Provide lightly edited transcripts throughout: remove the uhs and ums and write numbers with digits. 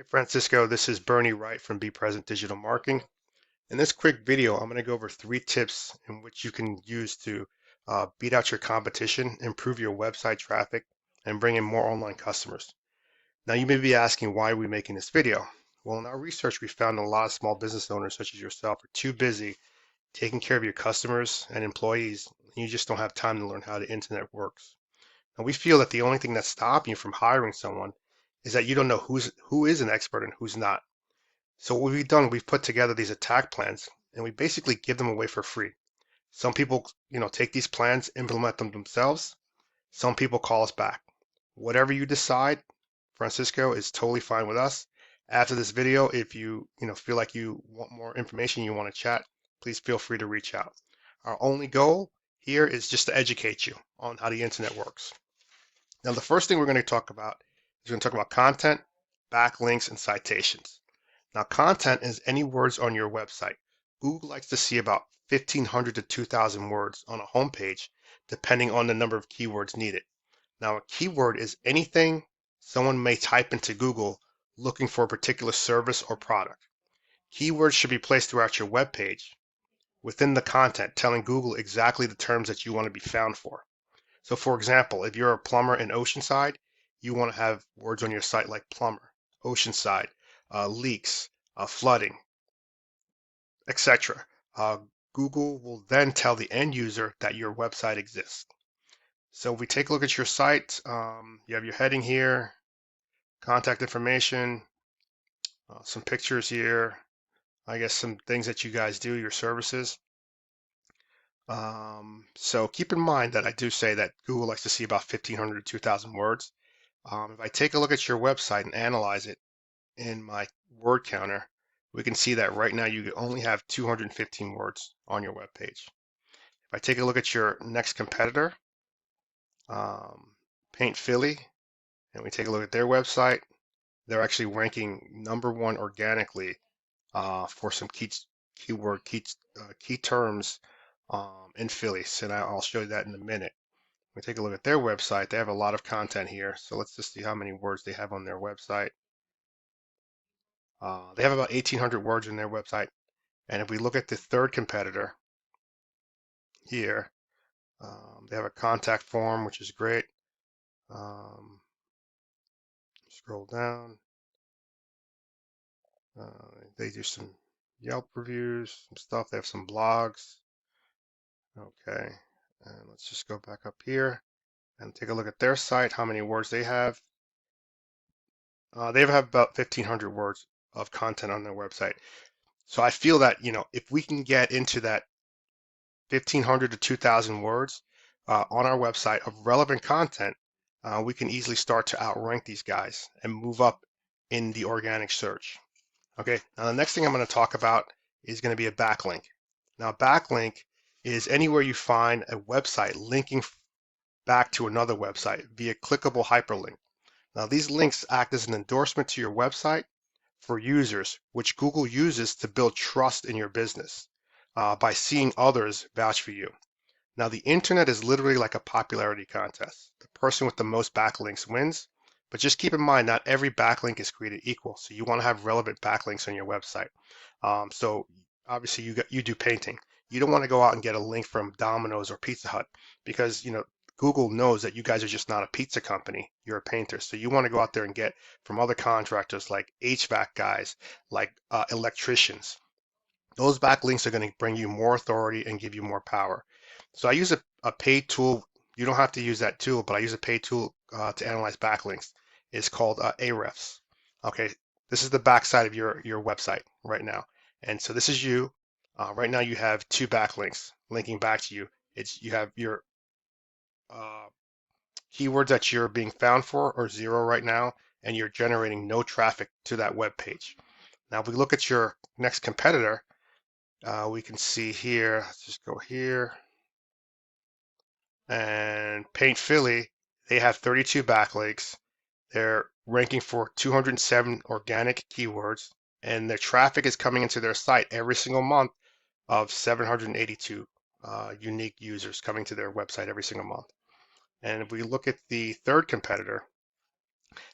Hi Francisco, this is Bernie Wright from Be Present Digital Marketing. In this quick video, I'm going to go over 3 tips in which you can use to beat out your competition, improve your website traffic, and bring in more online customers. Now you may be asking, why are we making this video? Well, in our research, we found a lot of small business owners such as yourself are too busy taking care of your customers and employees, and you just don't have time to learn how the internet works. And we feel that the only thing that's stopping you from hiring someone is that you don't know who is an expert and who's not. So what we've done, we've put together these attack plans and we basically give them away for free. Some people, take these plans, implement them themselves. Some people call us back. Whatever you decide, Francisco, is totally fine with us. After this video, if you feel like you want more information, you want to chat, please feel free to reach out. Our only goal here is just to educate you on how the internet works. Now, the first thing we're going to talk about is we're going to talk about content, backlinks, and citations. Now, content is any words on your website. Google likes to see about 1,500 to 2,000 words on a homepage, depending on the number of keywords needed. Now, a keyword is anything someone may type into Google looking for a particular service or product. Keywords should be placed throughout your web page within the content, telling Google exactly the terms that you want to be found for. So, for example, if you're a plumber in Oceanside, you want to have words on your site like plumber, Oceanside, leaks, flooding, etc. Google will then tell the end user that your website exists. So if we take a look at your site, you have your heading here, contact information, some pictures here, I guess some things that you guys do, your services. So keep in mind that I do say that Google likes to see about 1,500 to 2,000 words. If I take a look at your website and analyze it in my word counter, we can see that right now you only have 215 words on your web page. If I take a look at your next competitor, Paint Philly, and we take a look at their website, they're actually ranking #1 organically for some key terms in Philly. And I'll show you that in a minute. We take a look at their website. They have a lot of content here. So let's just see how many words they have on their website. They have about 1,800 words on their website. And if we look at the third competitor here, they have a contact form, which is great. Scroll down. They do some Yelp reviews, some stuff. They have some blogs. Okay, and let's just go back up here and take a look at their site, how many words they have. They have about 1,500 words of content on their website. So I feel that, if we can get into that 1,500 to 2,000 words on our website of relevant content, we can easily start to outrank these guys and move up in the organic search. Okay, now the next thing I'm going to talk about is going to be a backlink. Now, backlink is anywhere you find a website linking back to another website via clickable hyperlink. Now, these links act as an endorsement to your website for users, which Google uses to build trust in your business by seeing others vouch for you. Now, the internet is literally like a popularity contest. The person with the most backlinks wins, but just keep in mind, not every backlink is created equal. So you want to have relevant backlinks on your website. So obviously you do painting. You don't want to go out and get a link from Domino's or Pizza Hut because, Google knows that you guys are just not a pizza company. You're a painter. So you want to go out there and get from other contractors like HVAC guys, like electricians. Those backlinks are going to bring you more authority and give you more power. So I use a paid tool. You don't have to use that tool, but I use a paid tool to analyze backlinks. It's called Ahrefs. Okay, this is the backside of your website right now. And so this is you. Right now you have 2 backlinks linking back to you. You have your uh, keywords that you're being found for are 0 right now, and you're generating no traffic to that web page. Now, if we look at your next competitor, we can see here, let's just go here, and Paint Philly, they have 32 backlinks. They're ranking for 207 organic keywords, and their traffic is coming into their site every single month of 782 unique users coming to their website every single month. And if we look at the third competitor,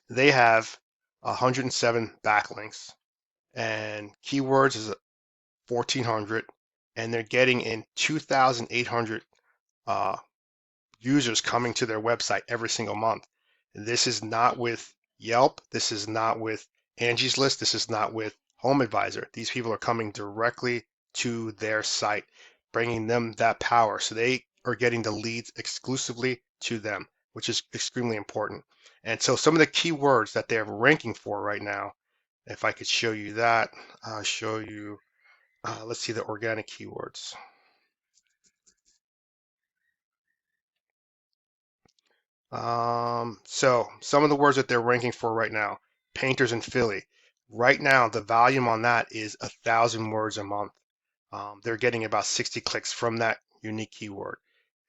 they have 107 backlinks, and keywords is 1,400, and they're getting in 2,800 users coming to their website every single month. This is not with Yelp. This is not with Angie's List. This is not with Home Advisor. These people are coming directly to their site, bringing them that power. So they are getting the leads exclusively to them, which is extremely important. And so some of the keywords that they're ranking for right now, if I could show you that, show you, let's see the organic keywords. So some of the words that they're ranking for right now, painters in Philly. Right now, the volume on that is 1,000 words a month. They're getting about 60 clicks from that unique keyword.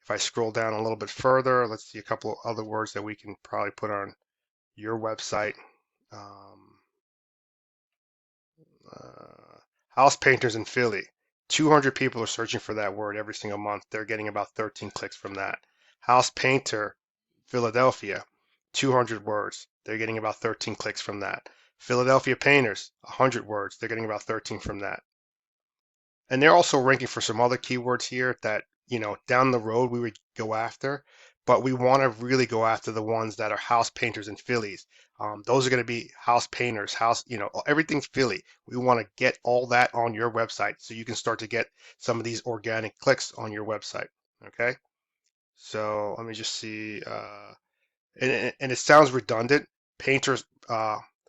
If I scroll down a little bit further, let's see a couple of other words that we can probably put on your website. House painters in Philly. 200 people are searching for that word every single month. They're getting about 13 clicks from that. House painter, Philadelphia, 200 words. They're getting about 13 clicks from that. Philadelphia painters, 100 words. They're getting about 13 from that. And they're also ranking for some other keywords here that, down the road we would go after, but we want to really go after the ones that are house painters in Phillies. Those are going to be house painters, everything's Philly. We want to get all that on your website so you can start to get some of these organic clicks on your website. Okay. So let me just see. And it sounds redundant. Painters,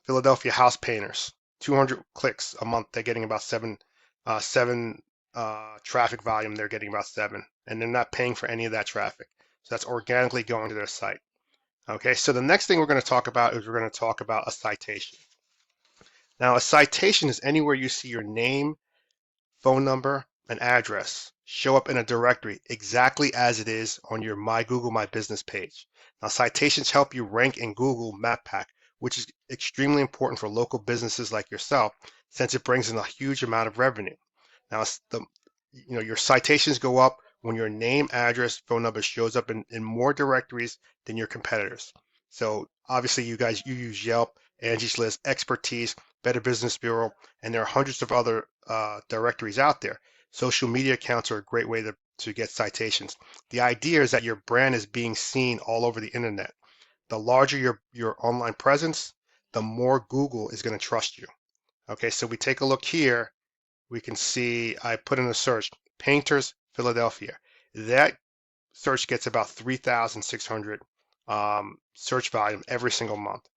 Philadelphia house painters, 200 clicks a month. They're getting about seven traffic volume. They're getting about 7, and they're not paying for any of that traffic. So that's organically going to their site. Okay, so the next thing we're going to talk about is we're going to talk about a citation. Now, a citation is anywhere you see your name, phone number, and address show up in a directory exactly as it is on your My Google My Business page. Now, citations help you rank in Google Map Pack, which is extremely important for local businesses like yourself, since it brings in a huge amount of revenue. Now, your citations go up when your name, address, phone number shows up in more directories than your competitors. So obviously, you use Yelp, Angie's List, Expertise, Better Business Bureau, and there are hundreds of other directories out there. Social media accounts are a great way to get citations. The idea is that your brand is being seen all over the internet. The larger your online presence, the more Google is going to trust you. Okay, so we take a look here. We can see I put in a search, painters, Philadelphia. That search gets about 3,600 search volume every single month.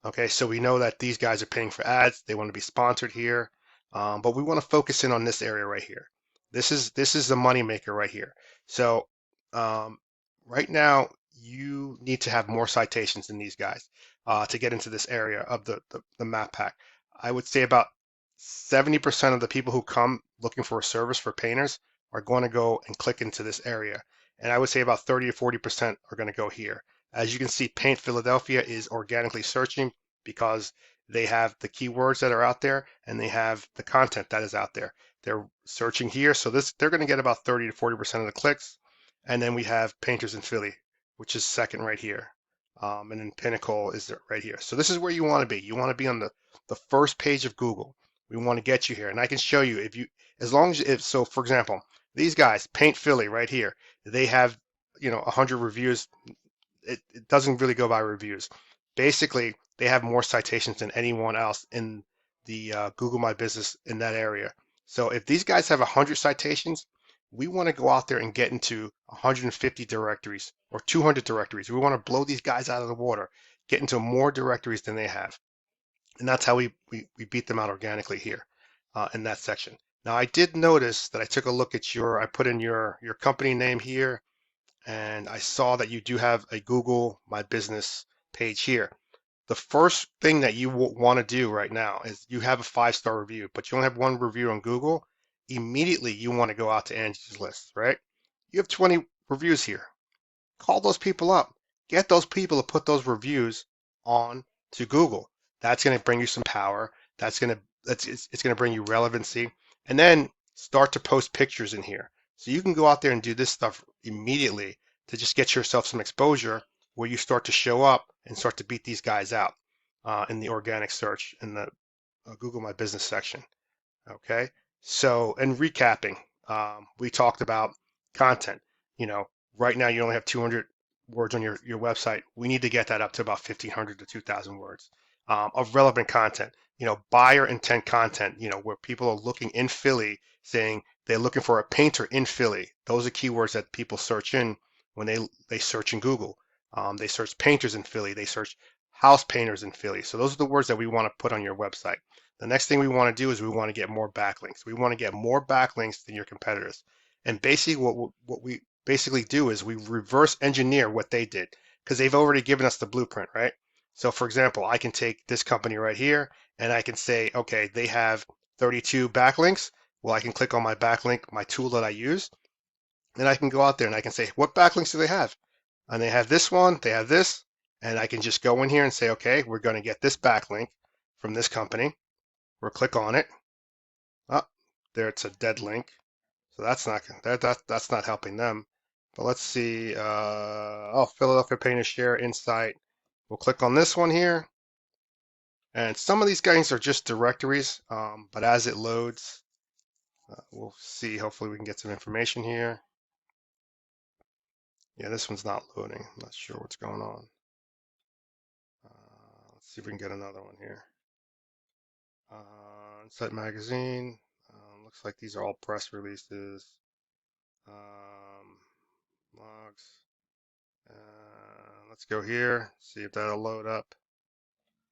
Okay, so we know that these guys are paying for ads. They want to be sponsored here, but we want to focus in on this area right here. This is the money maker right here. So right now you need to have more citations than these guys to get into this area of the map pack. I would say about 70% of the people who come looking for a service for painters are going to go and click into this area. And I would say about 30 to 40% are going to go here. As you can see, Paint Philadelphia is organically searching because they have the keywords that are out there and they have the content that is out there. They're searching here, so they're going to get about 30 to 40% of the clicks. And then we have Painters in Philly, which is second right here. And then Pinnacle is right here. So this is where you want to be. You want to be on the first page of Google. We want to get you here. And I can show you so for example, these guys, Paint Philly right here, they have 100 reviews. It doesn't really go by reviews. Basically, they have more citations than anyone else in the Google My Business in that area. So if these guys have 100 citations, we want to go out there and get into 150 directories or 200 directories. We want to blow these guys out of the water, get into more directories than they have. And that's how we beat them out organically here in that section. Now, I did notice that I took a look at I put in your company name here, and I saw that you do have a Google My Business page here. The first thing that you want to do right now is you have a 5-star review, but you only have 1 review on Google. Immediately, you want to go out to Angie's List, right? You have 20 reviews here. Call those people up. Get those people to put those reviews on to Google. That's going to bring you some power. It's going to bring you relevancy, and then start to post pictures in here. So you can go out there and do this stuff immediately to just get yourself some exposure where you start to show up and start to beat these guys out. in the organic search in the Google My Business section. Okay, so and recapping, we talked about content. You know, right now you only have 200 words on your website. We need to get that up to about 1,500 to 2,000 words of relevant content. You know, buyer intent content. You know, where people are looking in Philly, saying they're looking for a painter in Philly. Those are keywords that people search in when they search in Google. They search painters in Philly. They search house painters in Philly. So those are the words that we want to put on your website. The next thing we want to do is we want to get more backlinks. We want to get more backlinks than your competitors. And basically what we basically do is we reverse engineer what they did because they've already given us the blueprint, right? So for example, I can take this company right here and I can say, okay, they have 32 backlinks. Well, I can click on my backlink, my tool that I use, and I can go out there and I can say, what backlinks do they have? And they have this one, they have this, and I can just go in here and say, okay, we're going to get this backlink from this company. We'll click on it. Oh, there it's a dead link. So that's not helping them. But let's see. Oh, Philadelphia Painter Share Insight. We'll click on this one here. And some of these guys are just directories, but as it loads, we'll see. Hopefully we can get some information here. Yeah, this one's not loading. I'm not sure what's going on. Let's see if we can get another one here. Insight Magazine. Looks like these are all press releases. Logs. Let's go here, see if that'll load up.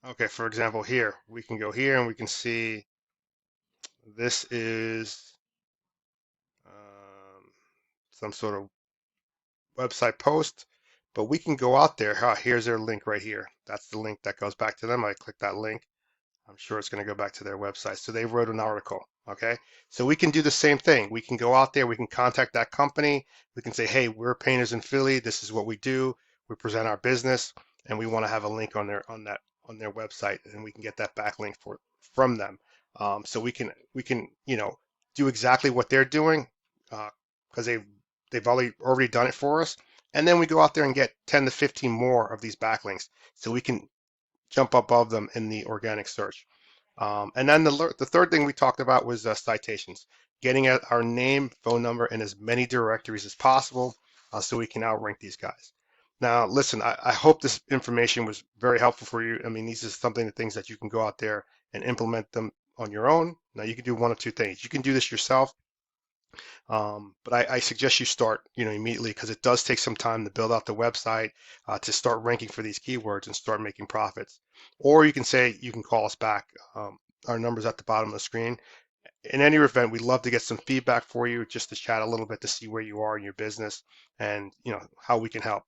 Okay, for example, here, we can go here and we can see this is some sort of website post, but we can go out there. Here's their link right here. That's the link that goes back to them. I click that link. I'm sure it's going to go back to their website. So they wrote an article. Okay. So we can do the same thing. We can go out there. We can contact that company. We can say, hey, we're painters in Philly. This is what we do. We present our business, and we want to have a link on their website, and we can get that backlink from them. So we can do exactly what they're doing because they've already done it for us. And then we go out there and get 10 to 15 more of these backlinks, so we can jump above them in the organic search. And then the third thing we talked about was citations, getting our name, phone number in as many directories as possible so we can outrank these guys. Now, listen, I hope this information was very helpful for you. I mean, these are the things that you can go out there and implement them on your own. Now, you can do one of two things. You can do this yourself, but I suggest you start, immediately because it does take some time to build out the website, to start ranking for these keywords and start making profits. Or you can call us back. Our number's at the bottom of the screen. In any event, we'd love to get some feedback for you, just to chat a little bit to see where you are in your business and how we can help.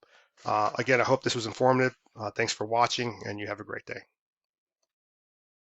Again, I hope this was informative. Thanks for watching, and you have a great day.